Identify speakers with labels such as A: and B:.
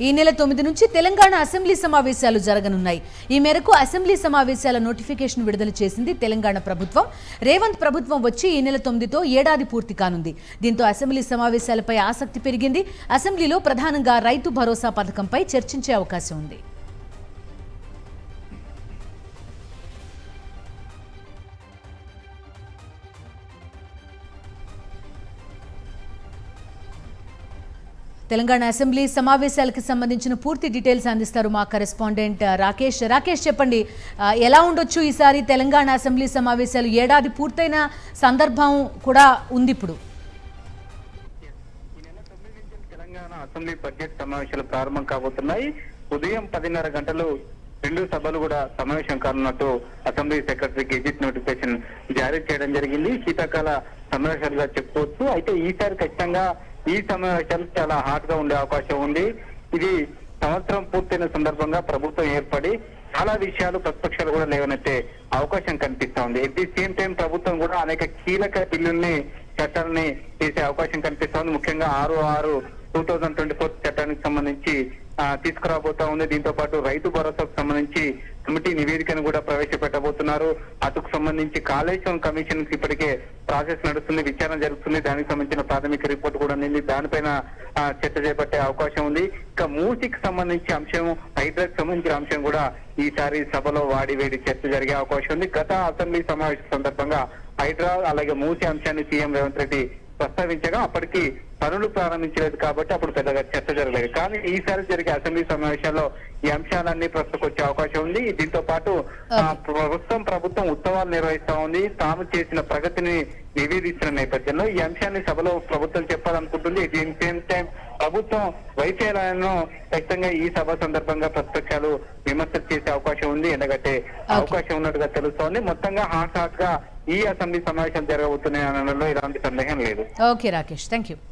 A: ఈ నెల 9 నుంచి తెలంగాణ అసెంబ్లీ సమావేశాలు జరగనున్నాయి. ఈ మేరకు అసెంబ్లీ సమావేశాల నోటిఫికేషన్ విడుదల చేసింది తెలంగాణ ప్రభుత్వం. రేవంత్ ప్రభుత్వం వచ్చి ఈ నెల 9తో ఏడాది పూర్తి కానుంది. దీంతో అసెంబ్లీ సమావేశాలపై ఆసక్తి పెరిగింది. అసెంబ్లీలో ప్రధానంగా రైతు భరోసా పథకంపై చర్చించే అవకాశం ఉంది. తెలంగాణ అసెంబ్లీ సమావేశాలకు సంబంధించిన పూర్తి డీటెయిల్స్ అందిస్తారు మా కరెస్పాండెంట్ రాకేష్. చెప్పండి, ఎలా ఉండొచ్చు ఈసారి తెలంగాణ అసెంబ్లీ సమావేశాలు? ఏడాది పూర్తయిన సందర్భం కూడా ఉంది. ఇప్పుడు
B: తెలంగాణ అసెంబ్లీ బడ్జెట్ సమావేశాలు ప్రారంభం కాబోతున్నాయి. ఉదయం 10:30 గంటలు 2 సభలు కూడా సమావేశం కానున్నట్టు అసెంబ్లీ సెక్రటరీ గెజిట్ నోటిఫికేషన్ జారీ చేయడం జరిగింది. శీతాకాల సమావేశాలుగా చెప్పుకోవచ్చు. అయితే ఈసారి ఖచ్చితంగా ఈ సమావేశాలు చాలా హాట్ గా ఉండే అవకాశం ఉంది. ఇది సంవత్సరం పూర్తయిన సందర్భంగా ప్రభుత్వం ఏర్పడి చాలా విషయాలు ప్రతిపక్షాలు కూడా లేవనెత్తే అవకాశం కనిపిస్తా ఉంది. ఎట్ ది సేమ్ టైం ప్రభుత్వం కూడా అనేక కీలక బిల్లుల్ని చట్టాలని చేసే అవకాశం కనిపిస్తా ఉంది. ముఖ్యంగా 6/6/2024 చట్టానికి సంబంధించి తీసుకురాబోతా ఉంది. దీంతో పాటు రైతు భరోసాకు సంబంధించి కమిటీ నివేదికను కూడా ప్రవేశపెట్టబోతున్నారు. అటుకు సంబంధించి కాళేశ్వరం కమిషన్ కి ఇప్పటికే ప్రాసెస్ నడుస్తుంది, విచారణ జరుగుతుంది. దానికి సంబంధించిన ప్రాథమిక రిపోర్ట్ కూడా ఉంది. దానిపైన చర్చ చేపట్టే అవకాశం ఉంది. ఇక మూసికి సంబంధించి అంశం, హైడ్రాకి సంబంధించిన అంశం కూడా ఈసారి సభలో వాడివేడి చర్చ జరిగే అవకాశం ఉంది. గత అసెంబ్లీ సమావేశం సందర్భంగా హైడ్రా అలాగే మూసి అంశాన్ని సీఎం రేవంత్ రెడ్డి ప్రస్తావించగా అప్పటికి పనులు ప్రారంభించలేదు కాబట్టి అప్పుడు పెద్దగా చర్చ జరగలేదు. కానీ ఈసారి జరిగే అసెంబ్లీ సమావేశాల్లో ఈ అంశాలన్నీ ప్రస్తుతకొచ్చే అవకాశం ఉంది. దీంతో పాటు ప్రభుత్వం ఉత్సవాలు నిర్వహిస్తా ఉంది. తాము చేసిన ప్రగతిని నివేదిస్తున్న నేపథ్యంలో ఈ అంశాన్ని సభలో ప్రభుత్వం చెప్పాలనుకుంటుంది. దీని సేమ్ టైం ప్రభుత్వం వైఫల్యాలను ఖచ్చితంగా ఈ సభ సందర్భంగా ప్రతిపక్షాలు విమర్శలు చేసే అవకాశం ఉంది, ఎండగట్టే అవకాశం ఉన్నట్టుగా తెలుస్తోంది. మొత్తంగా హాట్ గా ఈ అసెంబ్లీ సమావేశాలు జరగబోతున్నాయి అనడంలో ఎలాంటి సందేహం లేదు.
A: Okay Rakesh, thank you.